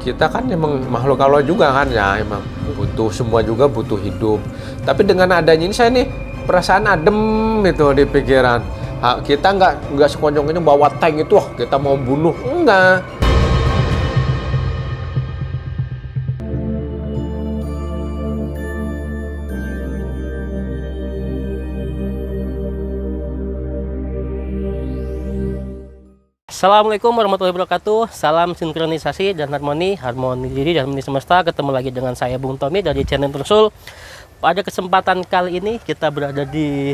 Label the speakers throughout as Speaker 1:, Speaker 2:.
Speaker 1: kita kan emang makhluk Allah juga kan ya, emang butuh, semua juga butuh hidup. Tapi dengan adanya ini saya nih perasaan adem itu di pikiran. Kita nggak sekonyong ini bawa tank itu, kita mau bunuh, enggak.
Speaker 2: Assalamualaikum warahmatullahi wabarakatuh. Salam sinkronisasi dan harmoni diri dan harmoni semesta. Ketemu lagi dengan saya Bung Tommy dari channel Tersul. Pada kesempatan kali ini kita berada di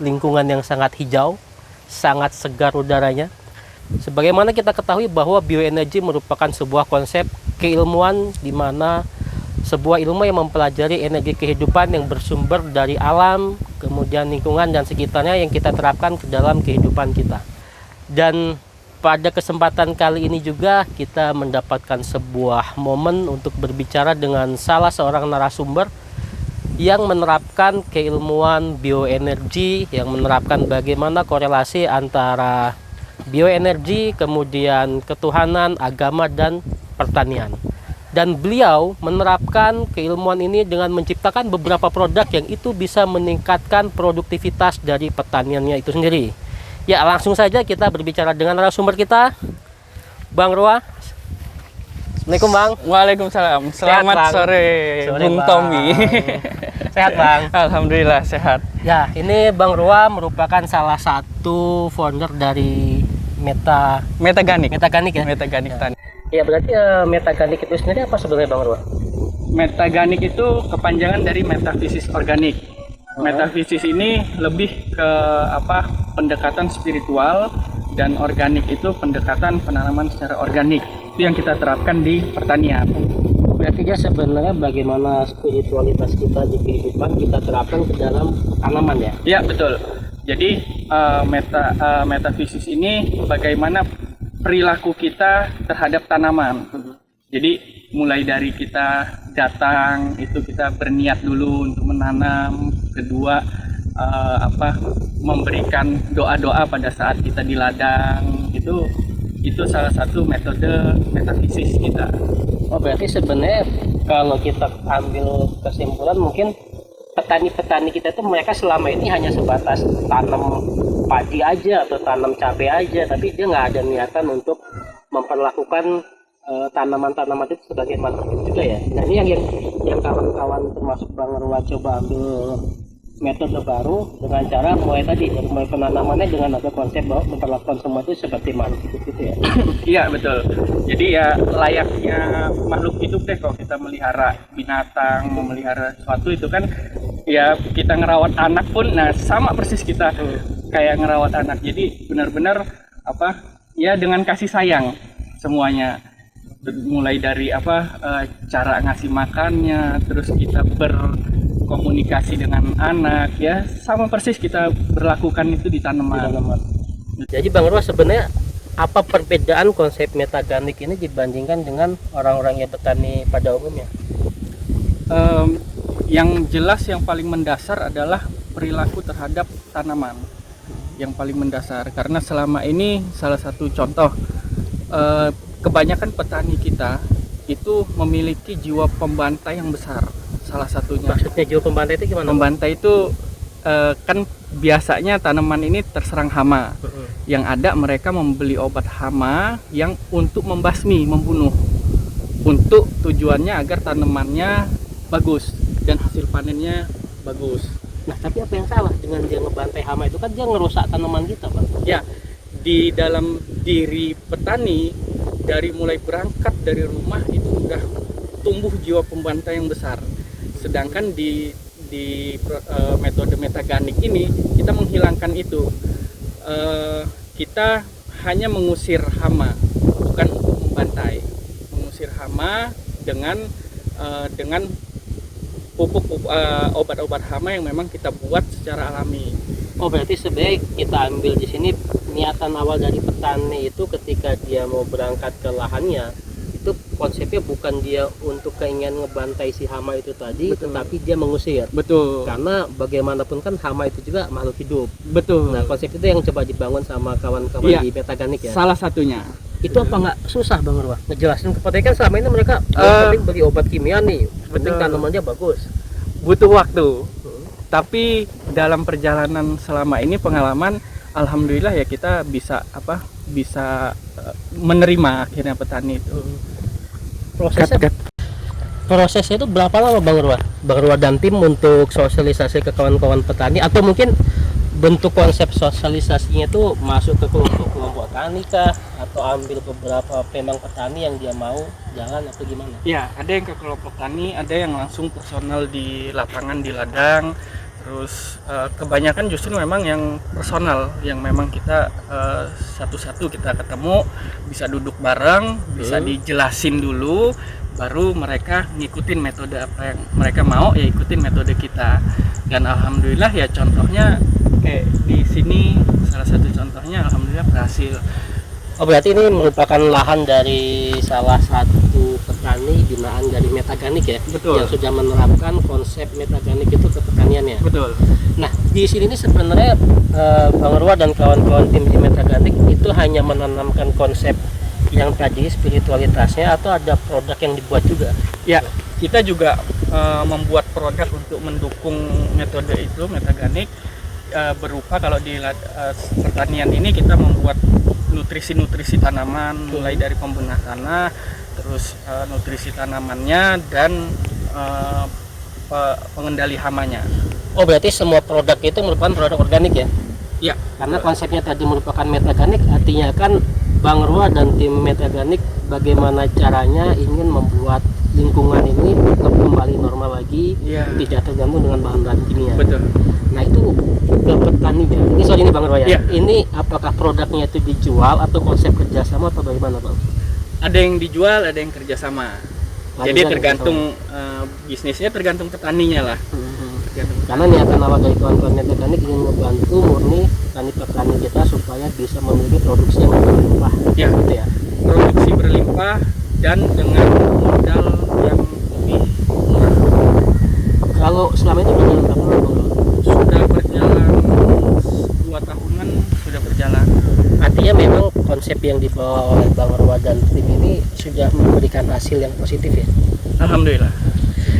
Speaker 2: lingkungan yang sangat hijau, sangat segar udaranya. Sebagaimana kita ketahui bahwa bioenergi merupakan sebuah konsep keilmuan di mana sebuah ilmu yang mempelajari energi kehidupan yang bersumber dari alam, kemudian lingkungan dan sekitarnya yang kita terapkan ke dalam kehidupan kita. Dan pada kesempatan kali ini juga kita mendapatkan sebuah momen untuk berbicara dengan salah seorang narasumber yang menerapkan keilmuan bioenergi, yang menerapkan bagaimana korelasi antara bioenergi, kemudian ketuhanan, agama, dan pertanian. Dan beliau menerapkan keilmuan ini dengan menciptakan beberapa produk yang itu bisa meningkatkan produktivitas dari pertaniannya itu sendiri. Ya, langsung saja kita berbicara dengan narasumber kita, Bang Roa. Assalamualaikum, Bang.
Speaker 3: Waalaikumsalam. Selamat sore, Bung
Speaker 2: Bang.
Speaker 3: Tommy.
Speaker 2: Sehat, Bang?
Speaker 3: Alhamdulillah sehat.
Speaker 2: Ya, ini Bang Roa merupakan salah satu founder dari
Speaker 3: Metaganik
Speaker 2: Metaganik ya.
Speaker 3: Metaganik
Speaker 2: Ya.
Speaker 3: Tani.
Speaker 2: Ya, berarti Metaganik itu sendiri apa sebenarnya, Bang Roa?
Speaker 3: Metaganik itu kepanjangan dari metafisis organik. Metafisis ini lebih ke pendekatan spiritual, dan organik itu pendekatan penanaman secara organik. Itu yang kita terapkan di pertanian.
Speaker 2: Berarti ya sebenarnya bagaimana spiritualitas kita di kehidupan kita terapkan ke dalam tanaman ya?
Speaker 3: Ya, betul. Jadi metafisis ini bagaimana perilaku kita terhadap tanaman. Jadi mulai dari kita datang itu kita berniat dulu untuk menanam, kedua memberikan doa-doa pada saat kita di ladang, itu salah satu metode metafisis kita.
Speaker 2: Oh, berarti sebenarnya kalau kita ambil kesimpulan mungkin petani-petani kita itu mereka selama ini hanya sebatas tanam padi aja atau tanam cabai aja, tapi dia nggak ada niatan untuk memperlakukan tanaman-tanaman itu sebagai makhluk hidup juga ya. Nah, ini yang kawan-kawan termasuk Bang Roa coba ambil metode baru dengan cara mulai penanamannya dengan ada konsep bahwa memperlakukan semua itu seperti makhluk hidup gitu ya.
Speaker 3: Iya, betul. Jadi ya layaknya makhluk hidup deh kalau kita melihara binatang, memelihara sesuatu itu kan ya kita ngerawat anak pun, nah sama persis kita kayak ngerawat anak. Jadi benar-benar ya dengan kasih sayang semuanya. Mulai dari cara ngasih makannya, terus kita berkomunikasi dengan anak, ya sama persis kita berlakukan itu di tanaman.
Speaker 2: Jadi Bang Roa, sebenarnya apa perbedaan konsep metaganik ini dibandingkan dengan orang-orang yang petani pada umumnya?
Speaker 3: Yang jelas yang paling mendasar adalah perilaku terhadap tanaman yang paling mendasar, karena selama ini salah satu contoh kebanyakan petani kita itu memiliki jiwa pembantai yang besar. Salah satunya.
Speaker 2: Maksudnya jiwa pembantai itu gimana?
Speaker 3: Pembantai itu kan biasanya tanaman ini terserang hama. Yang ada mereka membeli obat hama yang untuk membasmi, membunuh. Untuk tujuannya agar tanamannya bagus dan hasil panennya bagus.
Speaker 2: Nah, tapi apa yang salah dengan dia ngebantai hama itu? Kan dia ngerusak tanaman kita, Bang.
Speaker 3: Ya, di dalam diri petani dari mulai berangkat dari rumah itu sudah tumbuh jiwa pembantai yang besar. Sedangkan di metode metaganik ini kita menghilangkan itu. Kita hanya mengusir hama, bukan untuk membantai. Mengusir hama dengan pupuk obat-obat hama yang memang kita buat secara alami.
Speaker 2: Oh, berarti sebenarnya kita ambil di sini niatan awal dari petani itu ketika dia mau berangkat ke lahannya, itu konsepnya bukan dia untuk keinginan ngebantai si hama itu tadi. Betul. Tetapi dia mengusir.
Speaker 3: Betul.
Speaker 2: Karena bagaimanapun kan hama itu juga makhluk hidup.
Speaker 3: Betul.
Speaker 2: Nah, konsep itu yang coba dibangun sama kawan-kawan di Metaganik ya.
Speaker 3: Salah satunya.
Speaker 2: Itu apa nggak susah Bang Rua ngejelasin ke petani? Kan selama ini mereka penting beli obat kimia nih, penting tanamannya bagus.
Speaker 3: Butuh waktu. Tapi dalam perjalanan selama ini pengalaman, alhamdulillah ya kita bisa menerima akhirnya petani itu.
Speaker 2: Prosesnya itu berapa lama Bang Rua dan tim untuk sosialisasi ke kawan-kawan petani, atau mungkin bentuk konsep sosialisasinya itu masuk ke kelompok tani kah, atau ambil beberapa memang petani yang dia mau jalan atau gimana?
Speaker 3: Ya, ada yang ke kelompok tani, ada yang langsung personal di lapangan di ladang. Terus kebanyakan justru memang yang personal, yang memang kita satu-satu kita ketemu, bisa duduk bareng, bisa dijelasin dulu, baru mereka ngikutin metode apa yang mereka mau, ya ikutin metode kita. Dan alhamdulillah ya contohnya kayak di sini salah satu contohnya alhamdulillah berhasil.
Speaker 2: Oh, berarti ini merupakan lahan dari salah satu petani binaan dari Metaganik ya?
Speaker 3: Betul.
Speaker 2: Yang sudah menerapkan konsep Metaganik itu ke pertaniannya.
Speaker 3: Betul.
Speaker 2: Nah, di sini ini sebenarnya Bang Rua dan kawan-kawan tim di Metaganik itu hanya menanamkan konsep yang tadi spiritualitasnya, atau ada produk yang dibuat juga?
Speaker 3: Ya, kita juga membuat produk untuk mendukung metode itu Metaganik, berupa kalau di pertanian ini kita membuat nutrisi tanaman, mulai dari pembenah tanah, terus nutrisi tanamannya, dan pengendali hamanya.
Speaker 2: Oh, berarti semua produk itu merupakan produk organik ya?
Speaker 3: Ya,
Speaker 2: Karena konsepnya tadi merupakan Metaganik, artinya kan Bang Rua dan tim Metaganik bagaimana caranya ingin membuat lingkungan ini tetap kembali normal lagi, tidak tergantung dengan bahan-bahan kimia.
Speaker 3: betul.
Speaker 2: Nah, itu ke petaninya. Ini Bang Rua ya.
Speaker 3: Iya.
Speaker 2: Ini apakah produknya itu dijual atau konsep kerjasama atau bagaimana Bang?
Speaker 3: Ada yang dijual, ada yang kerjasama. Jadi tergantung bisnisnya, tergantung petaninya lah.
Speaker 2: Karena niatan awal dari kawan-kawan Metaganik ingin membantu murni petani kita supaya bisa memiliki produksi yang berlimpah.
Speaker 3: Ya,
Speaker 2: Gitu ya.
Speaker 3: produksi berlimpah dan dengan modal yang lebih murah.
Speaker 2: Kalau selama ini berjalan berapa lama Bang?
Speaker 3: Sudah berjalan 2 tahunan, sudah berjalan.
Speaker 2: Artinya memang konsep yang dibawa oleh Bang Rua dan tim ini sudah memberikan hasil yang positif ya.
Speaker 3: Alhamdulillah.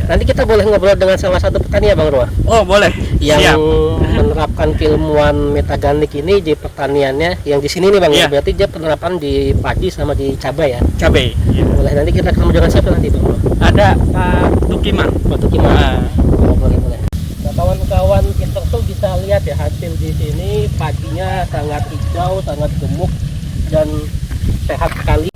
Speaker 2: Nanti kita boleh ngobrol dengan salah satu petani ya Bang Rua,
Speaker 3: Oh, boleh.
Speaker 2: yang
Speaker 3: Siap.
Speaker 2: menerapkan keilmuan Metaganik ini di pertaniannya yang di sini nih Bang.
Speaker 3: Iya.
Speaker 2: Berarti dia penerapan di padi sama di cabai ya.
Speaker 3: Cabai. Ya.
Speaker 2: Boleh, nanti kita ketemu dengan siapa nanti Bang Rua?
Speaker 3: Ada Pak Tukiman.
Speaker 2: Batu Kimah.
Speaker 3: Nah,
Speaker 2: Boleh. Nah, kawan-kawan kita tuh bisa lihat ya hasil di sini, padinya sangat hijau, sangat gemuk dan sehat sekali.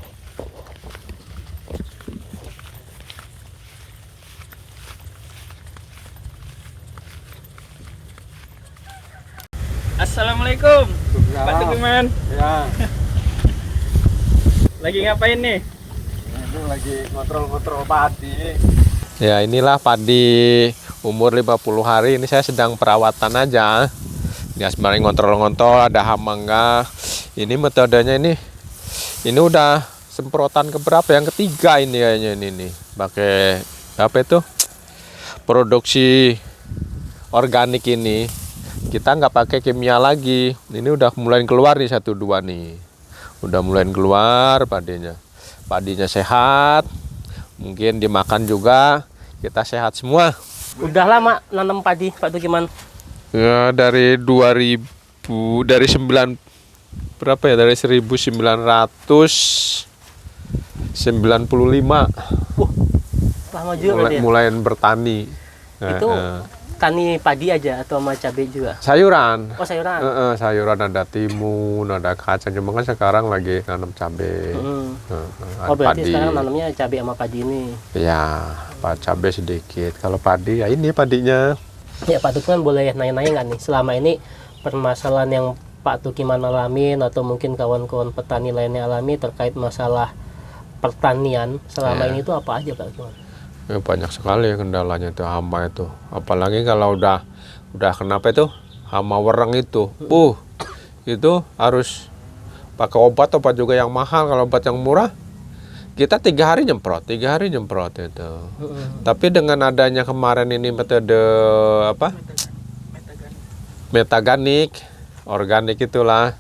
Speaker 3: Assalamualaikum Pak Tukiman.
Speaker 1: Ya,
Speaker 3: Lagi ngapain nih?
Speaker 1: itu lagi kontrol padi. Ya, inilah padi umur 50 hari. Ini saya sedang perawatan aja. Ya, sebenarnya ngontrol ada hama enggak. Ini metodenya ini udah semprotan keberapa, yang ketiga ini kayaknya ini nih. Pakai apa itu? Produksi organik ini. Kita nggak pakai kimia lagi. Ini udah mulai keluar nih 1-2 nih. Udah mulai keluar padinya. Padinya sehat. Mungkin dimakan juga. Kita sehat semua.
Speaker 2: Udah lama nanam padi Pak Tukiman?
Speaker 1: Ya, dari 2000, dari 9 berapa ya? Dari 1995
Speaker 2: Lama juga dia.
Speaker 1: mulai bertani.
Speaker 2: Itu tani padi aja atau sama cabai juga?
Speaker 1: Sayuran.
Speaker 2: Oh, sayuran.
Speaker 1: Sayuran ada timun, ada kacang. Cuma kan sekarang lagi nanam cabai.
Speaker 2: Oh, berarti sekarang nanamnya cabai sama padi ini.
Speaker 1: Ya, cabai sedikit. Kalau padi ya ini padinya.
Speaker 2: Ya, Pak Tukiman boleh nanya-nanya nggak nih, selama ini permasalahan yang Pak Tukiman alamin atau mungkin kawan-kawan petani lainnya alami terkait masalah pertanian selama ini itu apa aja Pak Tukiman?
Speaker 1: Ya, banyak sekali kendalanya itu, hama itu. Apalagi kalau udah kenapa itu hama wereng itu. Itu harus pakai obat juga yang mahal. Kalau obat yang murah kita 3 hari nyemprot itu. Tapi dengan adanya kemarin ini metode apa? Metaganik, organik itulah.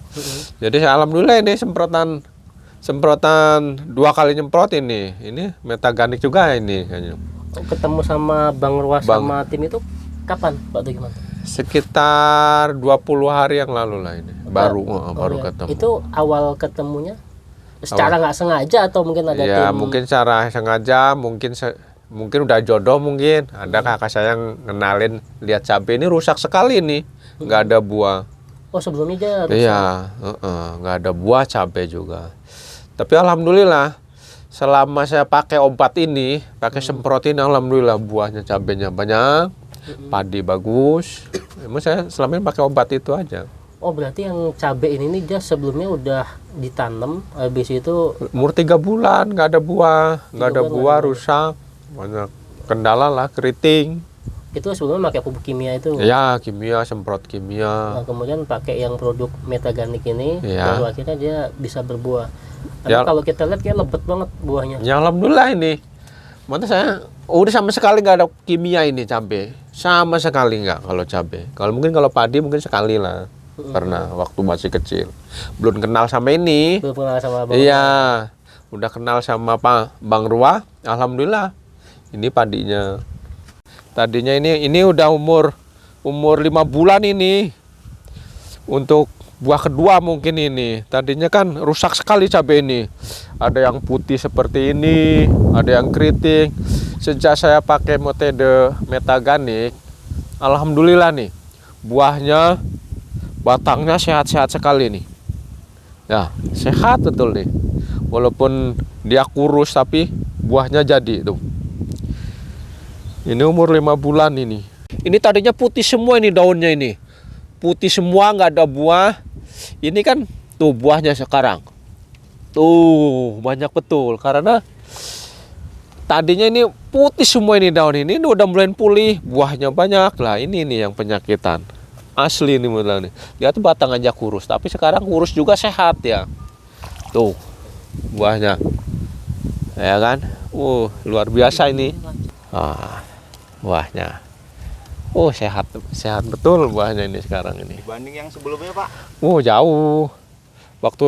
Speaker 1: Jadi alhamdulillah ini semprotan semprotan 2 kali nyemprot ini Metaganik juga ini kayaknya.
Speaker 2: Ketemu sama Bang Ruas
Speaker 1: Bang.
Speaker 2: sama tim itu kapan Pak tuh gimana?
Speaker 1: Sekitar 20 hari yang lalu lah ini. Baru baru
Speaker 2: iya.
Speaker 1: ketemu.
Speaker 2: Itu awal ketemunya secara nggak sengaja atau mungkin ada
Speaker 1: Ya,
Speaker 2: tim?
Speaker 1: mungkin secara sengaja, mungkin udah jodoh mungkin. Ada kakak saya yang ngenalin, lihat cabai ini rusak sekali nih. Nggak ada buah.
Speaker 2: Oh, sebelumnya dia rusak.
Speaker 1: Iya, nggak ada buah cabai juga. Tapi alhamdulillah selama saya pakai obat ini, pakai semprot ini, alhamdulillah buahnya cabainya banyak, padi bagus. Emang saya selama ini pakai obat itu aja.
Speaker 2: Oh, berarti yang cabai ini nih dia sebelumnya udah ditanam, habis itu
Speaker 1: Umur 3 bulan nggak ada buah, nggak ada
Speaker 2: 3 bulan
Speaker 1: buah,
Speaker 2: nggak ada.
Speaker 1: rusak, banyak kendala lah, keriting.
Speaker 2: itu sebelumnya pakai pupuk kimia itu.
Speaker 1: Ya, kimia, semprot
Speaker 2: Nah,
Speaker 1: kimia.
Speaker 2: kemudian pakai yang produk Metaganik ini,
Speaker 1: Iya.
Speaker 2: baru akhirnya dia bisa berbuah. Tapi
Speaker 1: Ya.
Speaker 2: kalau kita lihat kayak lebat banget buahnya.
Speaker 1: Ya alhamdulillah ini. Mana saya udah sama sekali nggak ada kimia ini cabai, sama sekali nggak kalau cabai. Kalau padi mungkin sekali lah, karena waktu masih kecil, belum kenal sama ini.
Speaker 2: Belum kenal sama Bang.
Speaker 1: Iya, udah kenal sama Pak Bang Rua. Alhamdulillah, ini padinya. Tadinya ini udah umur 5 bulan ini. Untuk buah kedua mungkin ini. Tadinya kan rusak sekali cabai ini. Ada yang putih seperti ini, ada yang keriting. Sejak saya pakai metode Metaganik, alhamdulillah nih, buahnya, batangnya sehat-sehat sekali nih. Ya, sehat betul nih. Walaupun dia kurus tapi buahnya jadi tuh. Ini umur 5 bulan ini. Ini tadinya putih semua ini daunnya ini. Putih semua, nggak ada buah. Ini kan tuh buahnya sekarang. Tuh banyak betul karena tadinya ini putih semua ini daun ini udah mulai pulih, buahnya banyak lah. Ini nih yang penyakitan. Asli ini modal nih. Lihat batang aja kurus, tapi sekarang kurus juga sehat ya. Tuh buahnya. Ya kan? Luar biasa ini. Buahnya. Sehat betul buahnya ini sekarang ini.
Speaker 4: Dibanding yang sebelumnya, Pak?
Speaker 1: Jauh. Waktu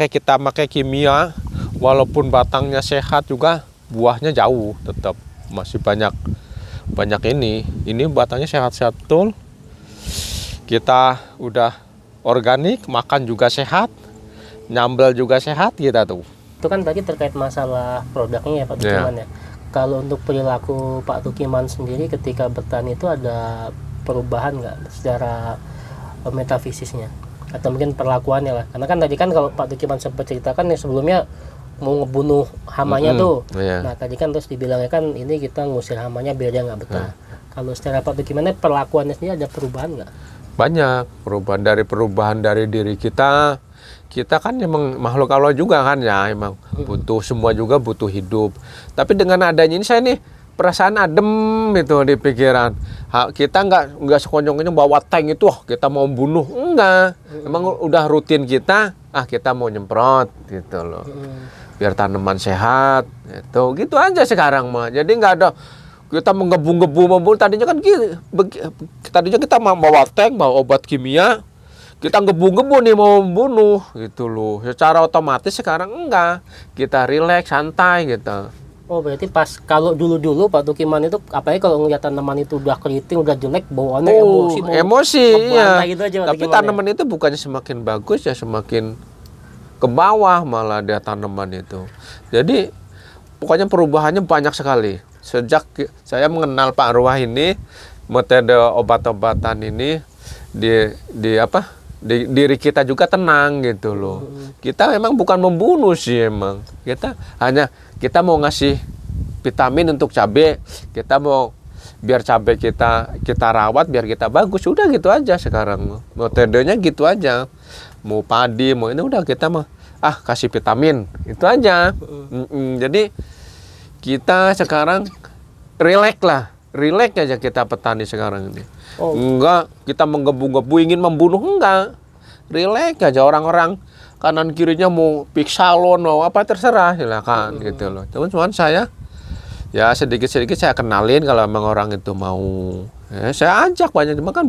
Speaker 1: kita pakai kimia, walaupun batangnya sehat juga, buahnya jauh tetap masih banyak ini. Ini batangnya sehat-sehat betul. Kita udah organik, makan juga sehat, nyambel juga sehat kita tuh.
Speaker 2: Itu kan tadi terkait masalah produknya ya Pak Tukiman ya. Kalau untuk perilaku Pak Tukiman sendiri ketika bertani itu ada perubahan nggak secara metafisisnya? Atau mungkin perlakuannya lah. Karena kan tadi kan kalau Pak Tukiman sempat ceritakan yang sebelumnya mau ngebunuh hamanya tuh.
Speaker 1: Iya.
Speaker 2: Nah tadi kan terus dibilangnya kan ini kita ngusir hamanya biar dia nggak betah. Kalau secara Pak Tukiman perlakuannya sendiri ada perubahan nggak?
Speaker 1: Banyak perubahan dari diri kita. Kita kan emang makhluk Allah juga kan ya, emang butuh, semua juga butuh hidup. Tapi dengan adanya ini saya nih perasaan adem itu di pikiran. Kita nggak sekonyong-konyong bawa tank itu, kita mau bunuh, enggak. Emang udah rutin kita, kita mau nyemprot gitu loh. Biar tanaman sehat, gitu aja sekarang mah. Jadi nggak ada kita menggebu-gebu tadinya kan gitu. Tadinya kita mau bawa tank, bawa obat kimia. Kita ngebu-ngebu nih mau membunuh gitu loh. Secara otomatis sekarang enggak. Kita rileks, santai gitu.
Speaker 2: Oh berarti pas kalau dulu Pak Tukiman itu apalagi kalau ngeliat tanaman itu udah keriting, udah jelek, bawaannya emosi.
Speaker 1: Emosi iya.
Speaker 2: Gitu aja,
Speaker 1: Tapi tanaman itu bukannya semakin bagus ya semakin ke bawah malah dia tanaman itu. Jadi pokoknya perubahannya banyak sekali. Sejak saya mengenal Pak Ruah ini, metode obat-obatan ini di diri kita juga tenang gitu loh. Kita memang bukan membunuh sih emang. Kita mau ngasih vitamin untuk cabai. Kita mau biar cabai kita rawat biar kita bagus. Udah gitu aja sekarang. Metodenya gitu aja. Mau padi, mau ini udah kita mau kasih vitamin. Itu aja. Jadi kita sekarang rileks lah. Rileks aja kita petani sekarang ini. Enggak, kita menggebu-gebu ingin membunuh, enggak. Rileks aja, orang-orang kanan kirinya mau piksalon, mau apa terserah, silakan gitu loh. Cuman saya ya sedikit-sedikit saya kenalin kalau memang orang itu mau. Saya ajak banyak, cuma kan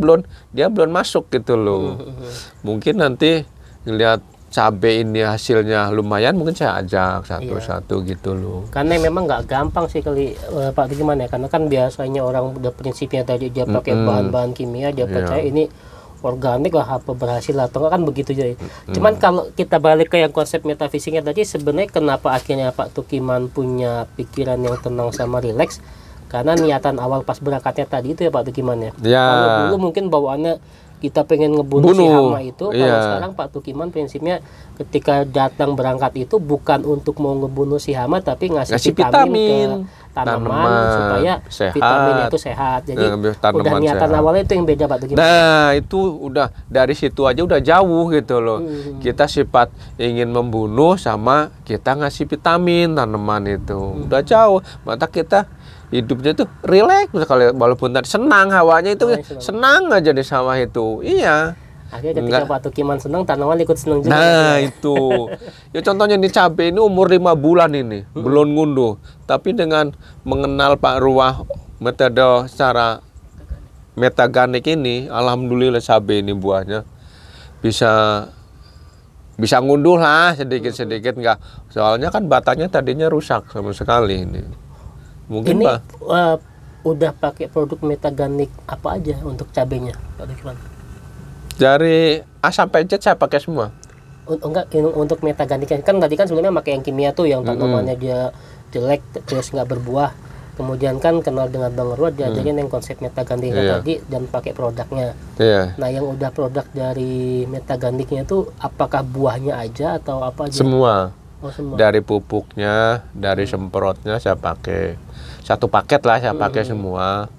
Speaker 1: dia belum masuk gitu loh. Mungkin nanti ngelihat cabai ini hasilnya lumayan, mungkin saya ajak satu-satu gitu loh.
Speaker 2: Karena memang nggak gampang sih kali Pak gimana ya, karena kan biasanya orang udah prinsipnya tadi dia pakai bahan-bahan kimia, dia percaya ini organik lah apa berhasil atau enggak kan begitu jadi. Cuman kalau kita balik ke yang konsep metafisiknya tadi, sebenarnya kenapa akhirnya Pak Tukiman punya pikiran yang tenang sama rileks, karena niatan awal pas berangkatnya tadi itu ya Pak Tukiman ya. Kalau dulu mungkin bawaannya kita pengen ngebunuh si hama itu, kalau sekarang Pak Tukiman prinsipnya ketika datang berangkat itu bukan untuk mau ngebunuh si hama, tapi ngasih vitamin ke tanaman supaya
Speaker 1: sehat.
Speaker 2: vitamin itu sehat. Jadi udah niatan
Speaker 1: sehat.
Speaker 2: awalnya itu yang beda Pak Tukiman.
Speaker 1: Nah itu udah dari situ aja udah jauh gitu loh. Kita sifat ingin membunuh sama kita ngasih vitamin tanaman itu udah jauh. Maka kita hidupnya tuh rileks sekali, walaupun tadi senang hawanya itu senang aja di sawah itu. Iya.
Speaker 2: Akhirnya ketika Pak Tukiman senang, tanaman ikut senang juga.
Speaker 1: Nah itu. Ya contohnya di cabai ini umur 5 bulan ini belum ngunduh, tapi dengan mengenal Pak Ruah metode secara metaganik ini, alhamdulillah cabai ini buahnya bisa ngunduh lah sedikit-sedikit, enggak. Soalnya kan batangnya tadinya rusak sama sekali ini. Mungkin
Speaker 2: ini
Speaker 1: udah
Speaker 2: pakai produk metaganik apa aja untuk cabenya Pak Tukiman?
Speaker 1: Dari A sampai Z saya pakai semua.
Speaker 2: Enggak, untuk metaganik kan tadi kan sebelumnya pakai yang kimia tuh yang tanamannya dia jelek terus nggak berbuah. Kemudian kan kenal dengan Bang Ruah diajarin yang konsep metaganik tadi dan pakai produknya. Nah yang udah produk dari metaganiknya itu apakah buahnya aja atau apa aja?
Speaker 1: Semua.
Speaker 2: Semua.
Speaker 1: Dari pupuknya, dari semprotnya saya pakai. Satu paket lah saya pakai semua.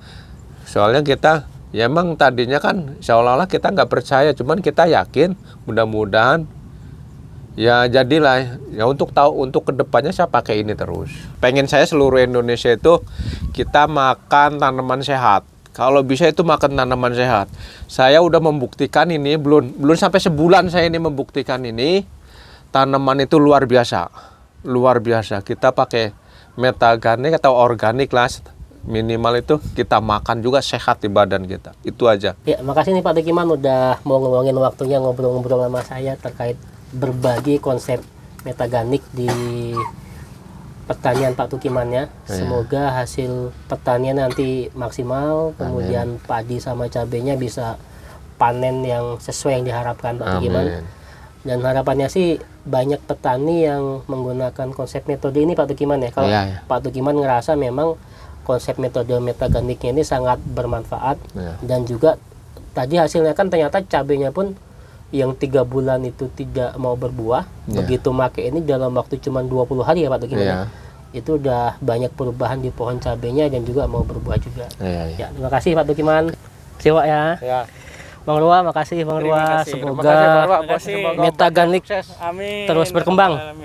Speaker 1: Soalnya kita ya emang tadinya kan seolah-olah kita nggak percaya, cuman kita yakin mudah-mudahan ya jadilah ya untuk kedepannya saya pakai ini terus. Pengen saya seluruh Indonesia itu kita makan tanaman sehat. Kalau bisa itu makan tanaman sehat. Saya udah membuktikan ini belum sampai sebulan saya ini membuktikan ini tanaman itu luar biasa. Kita pakai metaganik atau organik lah, minimal itu kita makan juga sehat di badan kita. Itu aja.
Speaker 2: Ya, makasih nih Pak Tukiman udah mau ngeluangin waktunya ngobrol-ngobrol sama saya terkait berbagi konsep metaganik di pertanian Pak Tukiman ya. Semoga hasil pertanian nanti maksimal, kemudian padi sama cabenya bisa panen yang sesuai yang diharapkan Pak Tukiman. Dan harapannya sih banyak petani yang menggunakan konsep metode ini Pak Tukiman ya. Kalau Pak Tukiman ngerasa memang konsep metode metaganiknya ini sangat bermanfaat dan juga tadi hasilnya kan ternyata cabenya pun yang 3 bulan itu tidak mau berbuah, begitu make ini dalam waktu cuma 20 hari ya Pak Tukiman. Itu udah banyak perubahan di pohon cabenya dan juga mau berbuah juga. Ya, terima kasih Pak Tukiman. Siwa ya. Bang Ruah, makasih Bang Ruah. Semoga metaganik terus berkembang.